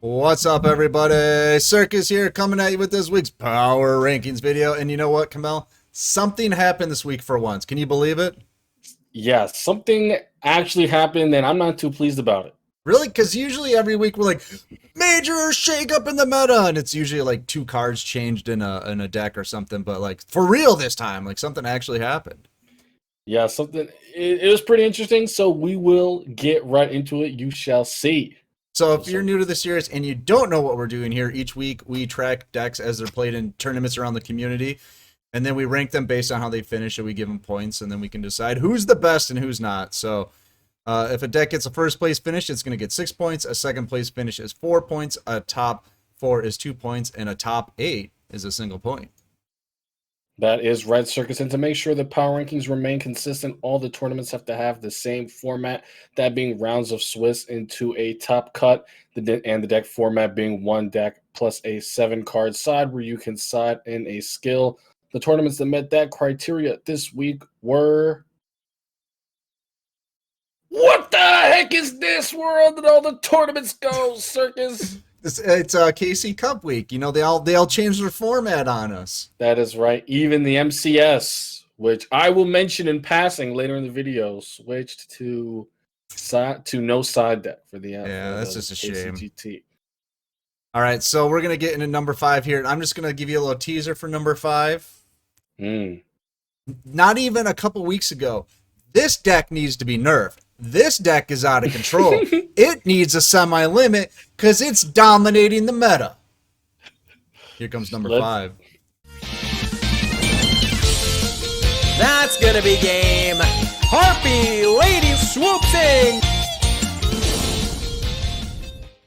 What's up, everybody? Circus here, coming at you with this week's Power Rankings video. And you know what, Kamel? Something happened this week for once. Can you believe it? Yeah, something actually happened, and I'm not too pleased about it. Really? Because usually every week we're like, major shake up in the meta, and it's usually like two cards changed in a deck or something. But like for real this time, like something actually happened. Yeah, it was pretty interesting, so we will get right into it. You shall see. So if you're new to the series and you don't know what we're doing here, each week we track decks as they're played in tournaments around the community. And then we rank them based on how they finish, and we give them points, and then we can decide who's the best and who's not. So if a deck gets a first place finish, it's going to get 6 points. A second place finish is 4 points. A top 4 is 2 points. And a top 8 is a single point. That is right, Circus. And to make sure the power rankings remain consistent, all the tournaments have to have the same format, that being rounds of Swiss into a top cut, and the deck format being one deck plus a 7-card side where you can side in a skill. The tournaments that met that criteria this week were... What the heck is this world that all the tournaments go, Circus? It's KC Cup week. You know, they all changed their format on us. That is right. Even the MCS, which I will mention in passing later in the video, switched to no side deck for the that's just a shame. KCGT. All right, so we're gonna get into number 5 here. I'm just gonna give you a little teaser for number 5. Not even a couple weeks ago, this deck needs to be nerfed. This deck is out of control. It needs a semi-limit because it's dominating the meta. Here comes number 5. That's gonna be game. Harpy Lady swooping.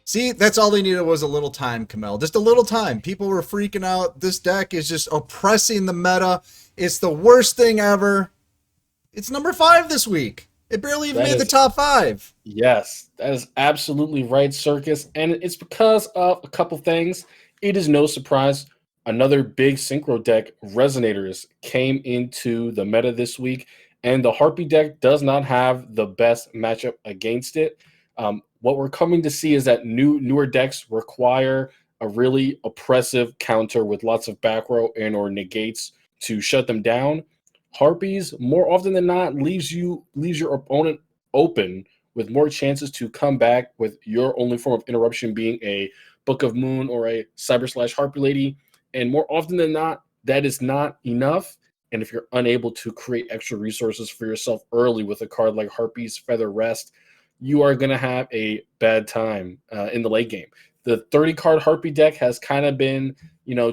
See, that's all they needed was a little time, Kamel. Just a little time. People were freaking out. This deck is just oppressing the meta. It's the worst thing ever. It's number 5 this week. It barely even made the top 5. Yes, that is absolutely right, Circus. And it's because of a couple things. It is no surprise. Another big synchro deck, Resonators, came into the meta this week. And the Harpy deck does not have the best matchup against it. What we're coming to see is that newer decks require a really oppressive counter with lots of back row and or negates to shut them down. Harpies, more often than not, leaves your opponent open with more chances to come back, with your only form of interruption being a Book of Moon or a Cyber/Harpy Lady. And more often than not, that is not enough. And if you're unable to create extra resources for yourself early with a card like Harpies Feather Rest, you are going to have a bad time in the late game. The 30-card Harpy deck has kind of been,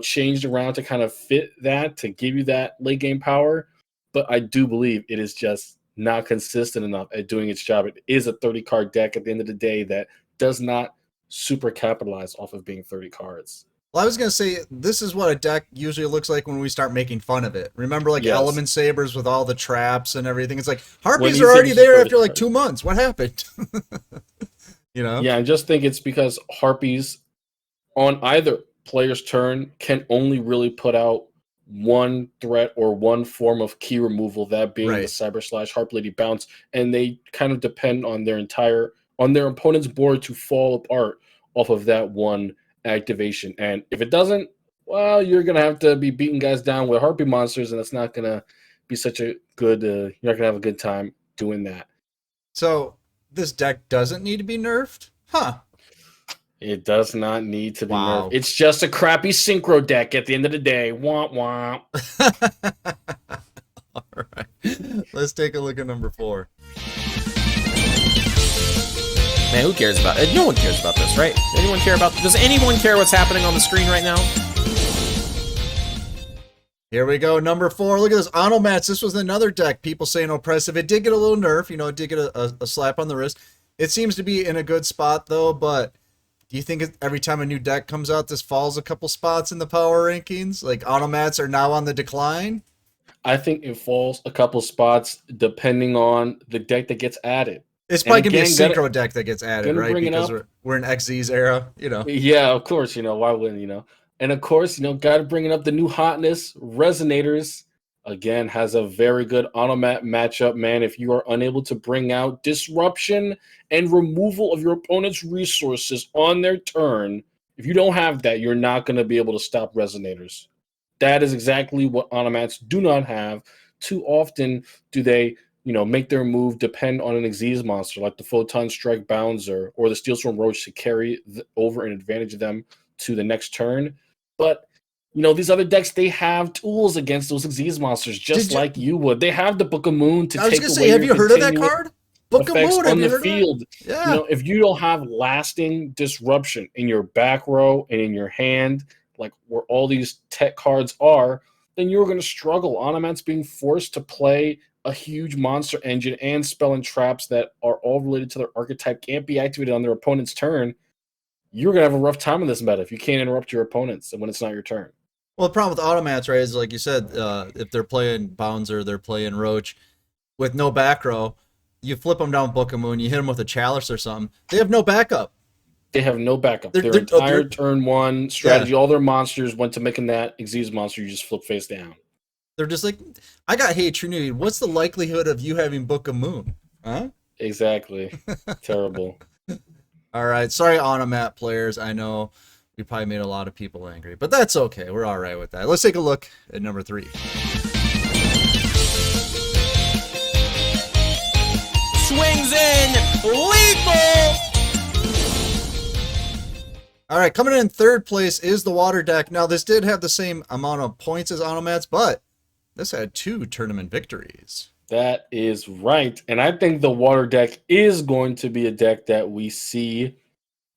changed around to kind of fit that, to give you that late game power. But I do believe it is just not consistent enough at doing its job. It is a 30-card deck at the end of the day that does not super capitalize off of being 30 cards. Well, I was going to say, this is what a deck usually looks like when we start making fun of it. Remember, like, Element Sabers with all the traps and everything? It's like, Harpies are already there after, like, 2 months. What happened? Yeah, I just think it's because Harpies, on either player's turn, can only really put out one threat or one form of key removal, that being the Cyber/Harpy Lady bounce, and they kind of depend on their opponent's board to fall apart off of that one activation. And if it doesn't, well, you're gonna have to be beating guys down with Harpy monsters, and that's not gonna be such a good you're not gonna have a good time doing that. So this deck doesn't need to be nerfed? Huh. It does not need to be nerfed. It's just a crappy synchro deck at the end of the day. Womp womp. All right. Let's take a look at number 4. Man, who cares about it? No one cares about this, right? Does anyone care what's happening on the screen right now? Here we go, number 4. Look at this, Automatch. This was another deck, people saying oppressive. It did get a little nerf, it did get a slap on the wrist. It seems to be in a good spot, though, but do you think every time a new deck comes out, this falls a couple spots in the power rankings? Like, Automats are now on the decline? I think it falls a couple spots depending on the deck that gets added. It's probably going to be a synchro deck that gets added, right? Because we're in XZ's era, Yeah, of course, why wouldn't, And of course, got to bring it up, the new hotness, Resonators. again, has a very good Automat matchup, man. If you are unable to bring out disruption and removal of your opponent's resources on their turn, if you don't have that, you're not going to be able to stop Resonators. That is exactly what Automats do not have. Too often do they, make their move depend on an Xyz monster like the Photon Strike Bouncer or the Steel Storm Roach to carry over and advantage them to the next turn. But these other decks, they have tools against those Xyz monsters, just like you would. They have the Book of Moon to I was take gonna away say, have your you heard of that continuing card? Book of effects Moon, on have you the heard of field. that? Yeah. If you don't have lasting disruption in your back row and in your hand, like where all these tech cards are, then you're going to struggle. Automats being forced to play a huge monster engine and spell and traps that are all related to their archetype can't be activated on their opponent's turn. You're going to have a rough time in this meta if you can't interrupt your opponents and when it's not your turn. Well, the problem with Automats, right, is like you said, if they're playing Bouncer, they're playing Roach with no back row, you flip them down Book of Moon, you hit them with a Chalice or something, they have no backup. They have no backup. Their entire turn one strategy, all their monsters went to making that Xyz monster you just flip face down. They're just like, I got Hey Trinity. What's the likelihood of you having Book of Moon? Huh? Exactly. Terrible. All right. Sorry, Automat players. I know we probably made a lot of people angry, but that's okay. We're all right with that. Let's take a look at number 3. Swings in, lethal. All right, coming in third place is the Water deck. Now, this did have the same amount of points as Automats, but this had 2 tournament victories. That is right. And I think the Water deck is going to be a deck that we see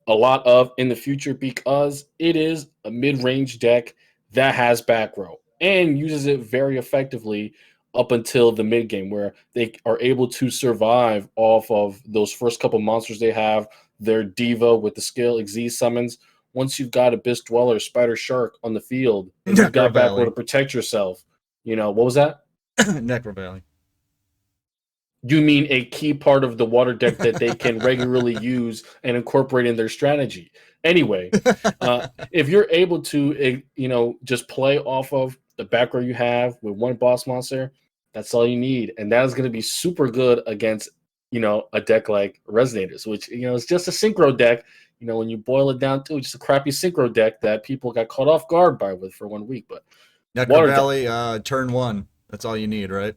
a lot of in the future because it is a mid-range deck that has back row and uses it very effectively up until the mid game, where they are able to survive off of those first couple monsters they have, their Diva with the skill Xyz summons. Once you've got Abyss Dweller, Spider Shark on the field, and you've got back row to protect yourself, what was that? Necro Valley. You mean a key part of the Water deck that they can regularly use and incorporate in their strategy. Anyway, if you're able to, just play off of the back row you have with one boss monster, that's all you need. And that is going to be super good against, a deck like Resonators, which, is just a synchro deck. When you boil it down to just a crappy synchro deck that people got caught off guard by for 1 week. But Necro Valley, turn 1. That's all you need, right?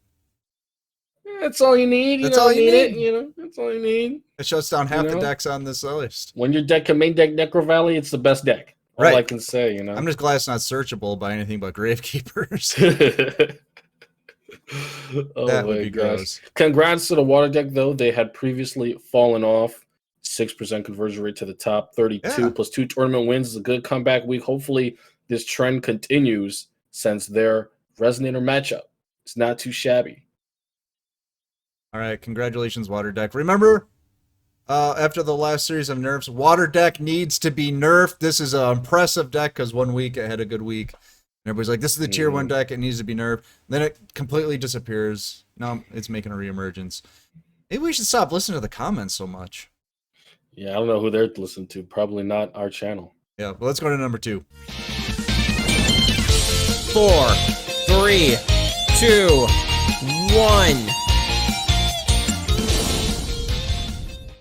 That's all you need. That's all you need. That's all you need. It shuts down half the decks on this list. When your deck can main deck Necro Valley, it's the best deck. All I can say, I'm just glad it's not searchable by anything but Gravekeepers. That would be gross. Congrats to the Water deck, though. They had previously fallen off. 6% conversion rate to the top. 32 plus 2 tournament wins is a good comeback week. Hopefully, this trend continues since their Resonator matchup is not too shabby. All right, congratulations, Water deck. Remember, after the last series of nerfs, Water deck needs to be nerfed. This is an impressive deck because 1 week it had a good week. And everybody's like, this is the tier 1 deck. It needs to be nerfed. Then it completely disappears. Now it's making a reemergence. Maybe we should stop listening to the comments so much. Yeah, I don't know who they're listening to. Probably not our channel. Yeah, but let's go to number 2. 4, 3, 2, 1.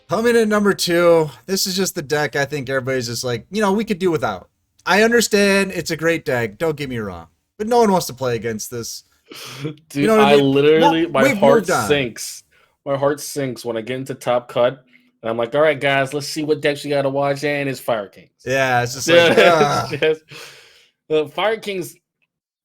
Coming in number 2, this is just the deck I think everybody's just like, we could do without. I understand it's a great deck, don't get me wrong. But no one wants to play against this. Dude, I literally, my heart sinks. My heart sinks when I get into Top Cut. And I'm like, all right, guys, let's see what decks we got to watch. And it's Fire Kings. Yeah, it's just like, the Fire Kings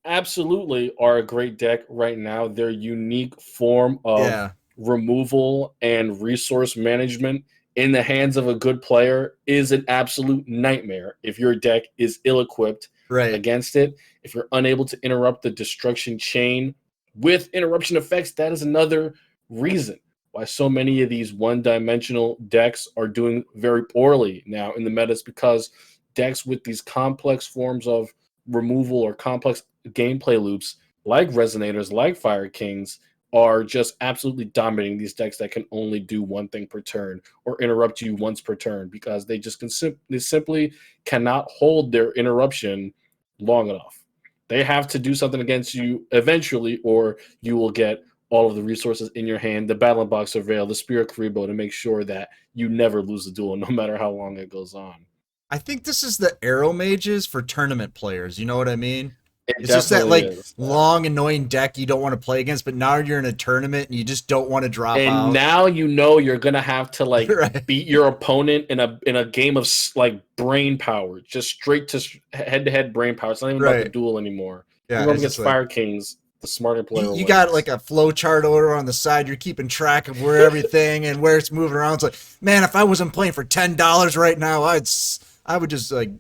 absolutely are a great deck right now. Their unique form of removal and resource management in the hands of a good player is an absolute nightmare if your deck is ill-equipped against it. If you're unable to interrupt the destruction chain with interruption effects, that is another reason why so many of these one-dimensional decks are doing very poorly now in the metas, because decks with these complex forms of removal or complex gameplay loops like Resonators, like Fire Kings, are just absolutely dominating these decks that can only do one thing per turn or interrupt you once per turn, because they just they simply cannot hold their interruption long enough. They have to do something against you eventually, or you will get all of the resources in your hand, the Battle Box Surveil, the Spear Karibo, to make sure that you never lose the duel, no matter how long it goes on. I think this is the arrow mages for tournament players. You know what I mean? It It's just that definitely like is. long, annoying deck you don't want to play against, but now you're in a tournament and you just don't want to drop And out. now you know you're gonna have to like Right. beat your opponent in a game of like brain power, just straight to head to head brain power. It's not even about the Right. duel anymore. Yeah, You're going it's just against like Fire Kings. The smarter player you wins. got like a flow chart order on the side. You're keeping track of where everything and where it's moving around. It's like, man, if I wasn't playing for $10 right now, I would just like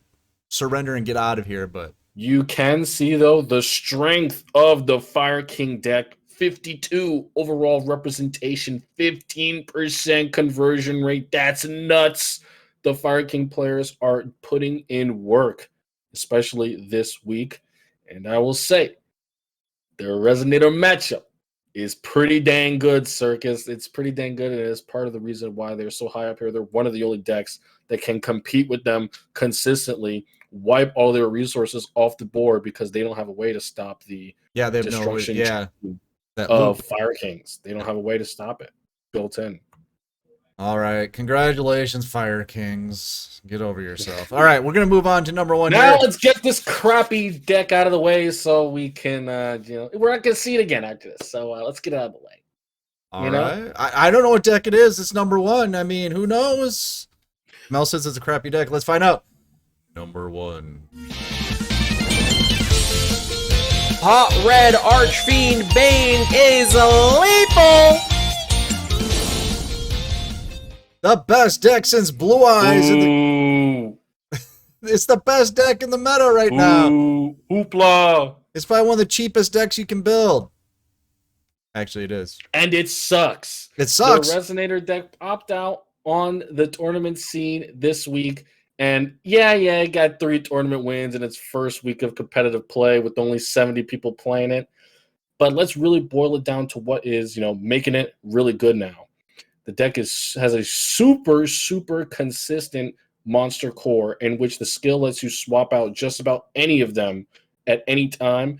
surrender and get out of here. But You can see though the strength of the Fire King deck. 52 overall representation, 15% conversion rate. That's nuts. The Fire King players are putting in work, especially this week. And I will say, their Resonator matchup is pretty dang good, Circus. It's pretty dang good, and it's part of the reason why they're so high up here. They're one of the only decks that can compete with them consistently, wipe all their resources off the board because they don't have a way to stop the yeah, they have no way. destruction Yeah, that of loop. Fire Kings. They don't have a way to stop it built in. All right, congratulations, Fire Kings. Get over yourself. All right, we're gonna move on to number one Now here. let's get this crappy deck out of the way so we can, we're not going to see it again after this. So let's get it out of the way. All right, I don't know what deck it is. It's number one. I mean, who knows? Mel says it's a crappy deck. Let's find out. Number one. Hot Red Archfiend Bane is lethal. The best deck since Blue Eyes. Ooh. It's the best deck in the meta right now. Ooh. Hoopla. It's probably one of the cheapest decks you can build. Actually, it is. And it sucks. It sucks. The Resonator deck popped out on the tournament scene this week. And yeah, it got 3 tournament wins in its first week of competitive play with only 70 people playing it. But let's really boil it down to what is, making it really good now. The deck has a super, super consistent monster core in which the skill lets you swap out just about any of them at any time.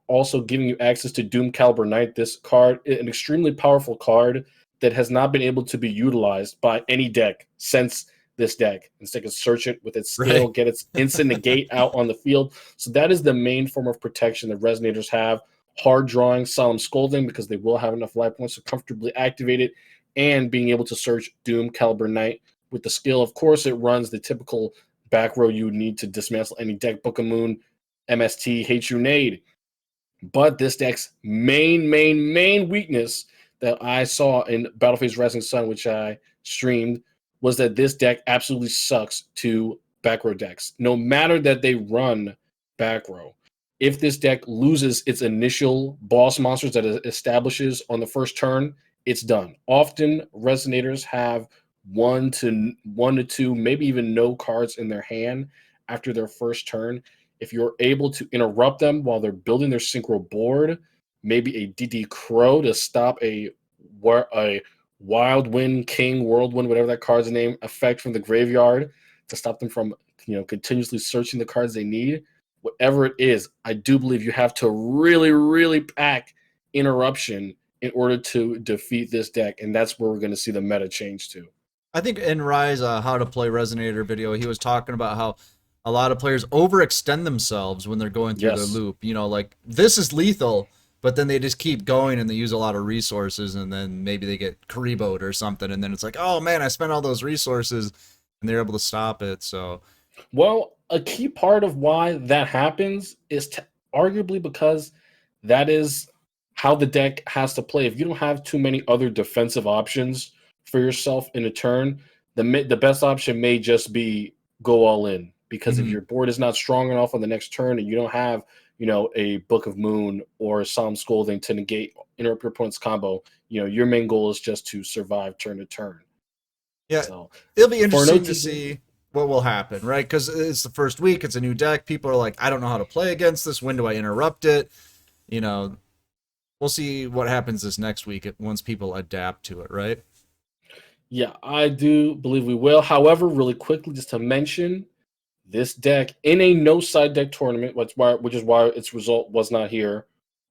Also giving you access to Doom Caliber Knight. This card, an extremely powerful card that has not been able to be utilized by any deck since this deck. Instead, can search it with its skill, Right. get its instant negate out on the field. So that is the main form of protection that Resonators have. Hard drawing, Solemn Scolding, because they will have enough life points to comfortably activate it, and being able to search Doom Caliber Knight with the skill. Of course, it runs the typical back row you would need to dismantle any deck, Book of Moon, MST, Hate You Nade. But this deck's main weakness that I saw in Battleface Rising Sun, which I streamed, was that this deck absolutely sucks to back row decks. No matter that they run back row, if this deck loses its initial boss monsters that it establishes on the first turn, it's done. Often Resonators have one to two, maybe even no cards in their hand after their first turn. If you're able to interrupt them while they're building their synchro board, maybe a DD Crow to stop a Wild Wind, King, Whirlwind, whatever that card's name, effect from the graveyard to stop them from continuously searching the cards they need. Whatever it is, I do believe you have to really, really pack interruption in order to defeat this deck, and that's where we're going to see the meta change to. I think in Rise How to Play Resonator video, he was talking about how a lot of players overextend themselves when they're going through the loop. Like this is lethal, but then they just keep going and they use a lot of resources, and then maybe they get Karibo'd or something, and then it's like, oh man, I spent all those resources, and they're able to stop it. So, well, a key part of why that happens is arguably because that is how the deck has to play. If you don't have too many other defensive options for yourself in a turn, the best option may just be go all in. Because if your board is not strong enough on the next turn and you don't have, a Book of Moon or Solemn Scolding to interrupt your opponent's combo, your main goal is just to survive turn to turn. Yeah, so, it'll be interesting to see what will happen, right? Because it's the first week, it's a new deck. People are like, I don't know how to play against this. When do I interrupt it? We'll see what happens this next week once people adapt to it, right? Yeah, I do believe we will. However, really quickly, just to mention, this deck in a no side deck tournament, which is why its result was not here,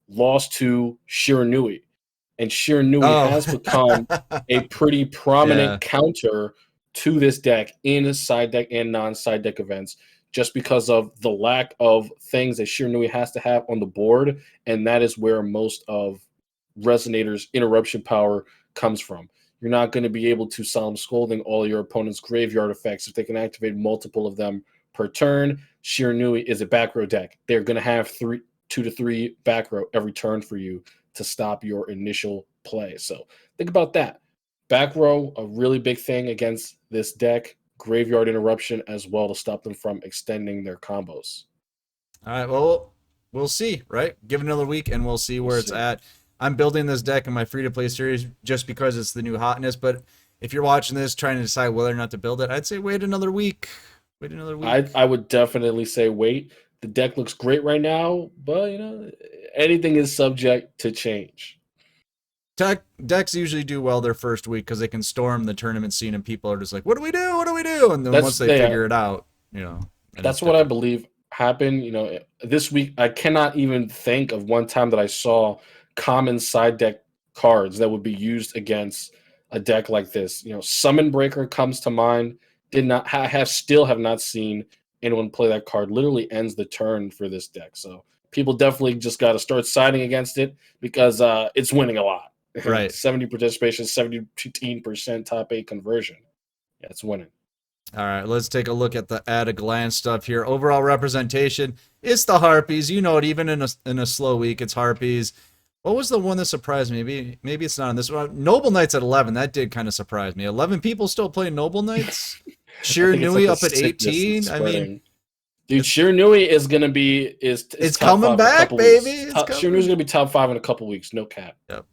lost to Shiranui. And Shiranui has become a pretty prominent Yeah. counter to this deck in side deck and non-side deck events, just because of the lack of things that Shiranui has to have on the board, and that is where most of Resonator's interruption power comes from. You're not going to be able to Solemn Scolding all your opponent's graveyard effects if they can activate multiple of them per turn. Shiranui is a back row deck. They're going to have 2 to 3 back row every turn for you to stop your initial play. So think about that. Back row, a really big thing against this deck. Graveyard interruption as well to stop them from extending their combos. All right, well, we'll see, right? Give it another week and we'll see where it's at. I'm building this deck in my free-to-play series just because it's the new hotness, but if you're watching this trying to decide whether or not to build it, I'd say wait another week. Wait another week. I would definitely say wait. The deck looks great right now, but anything is subject to change. Decks usually do well their first week because they can storm the tournament scene and people are just like, what do we do? What do we do? And then once they figure it out, That's what I believe happened. This week, I cannot even think of one time that I saw common side deck cards that would be used against a deck like this. Summon Breaker comes to mind. Did not still have not seen anyone play that card. Literally ends the turn for this deck. So people definitely just got to start siding against it because it's winning a lot. Right. 70 participation, 17% top 8 conversion. Yeah, it's winning. All right, let's take a look at the at-a-glance stuff here. Overall representation, it's the Harpies. You know it, even in a slow week, it's Harpies. What was the one that surprised me? Maybe it's not on this one. Noble Knights at 11. That did kind of surprise me. 11 people still playing Noble Knights? Shiranui up at 18? I mean, dude, Shiranui is going to be... It's coming back, baby. Shiranui is going to be top 5 in a couple weeks. No cap. Yep.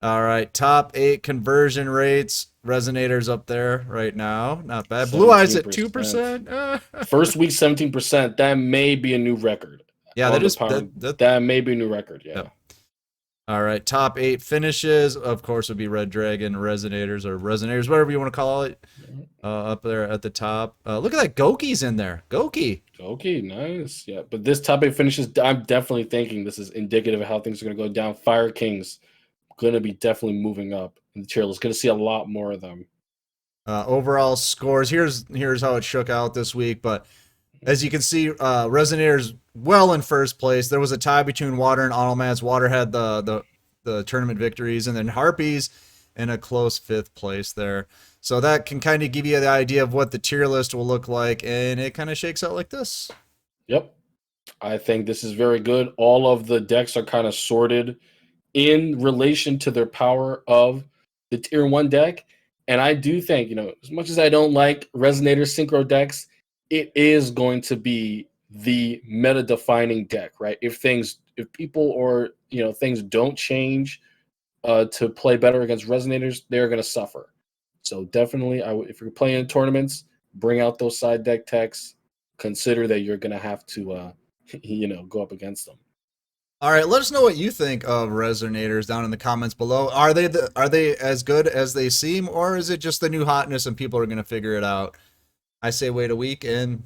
All right, top 8 conversion rates. Resonators up there right now. Not bad. Blue Eyes at 2%. First week, 17%. That may be a new record. Yeah, that may be a new record. Yeah. Yep. All right, top 8 finishes, of course, would be Red Dragon, Resonators, or Resonators, whatever you want to call it, up there at the top. Look at that, Goki's in there. Goki, nice. Yeah, but this top 8 finishes, I'm definitely thinking this is indicative of how things are going to go down. Fire Kings going to be definitely moving up in the tier list. Going to see a lot more of them. Overall scores, here's how it shook out this week, but as you can see, Resonators well in first place. There was a tie between Water and Automatch. Water had the tournament victories, and then Harpies in a close 5th place there. So that can kind of give you the idea of what the tier list will look like, and it kind of shakes out like this. Yep. I think this is very good. All of the decks are kind of sorted in relation to their power of the tier 1 deck. And I do think, as much as I don't like Resonator Synchro decks, it is going to be the meta-defining deck, right? If people or things don't change to play better against Resonators, they're going to suffer. So definitely, if you're playing in tournaments, bring out those side deck techs. Consider that you're going to have to, go up against them. All right, let us know what you think of Resonators down in the comments below. Are they as good as they seem, or is it just the new hotness and people are going to figure it out? I say wait a week, and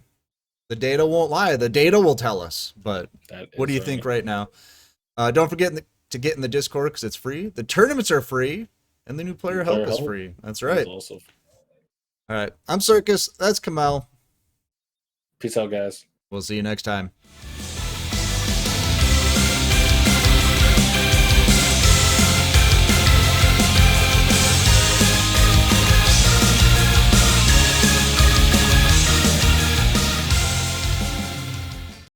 the data won't lie. The data will tell us. But what do you think right now? Don't forget to get in the Discord because it's free. The tournaments are free, and the new player help is free. That's right. All right, I'm Circus. That's Kamal. Peace out, guys. We'll see you next time.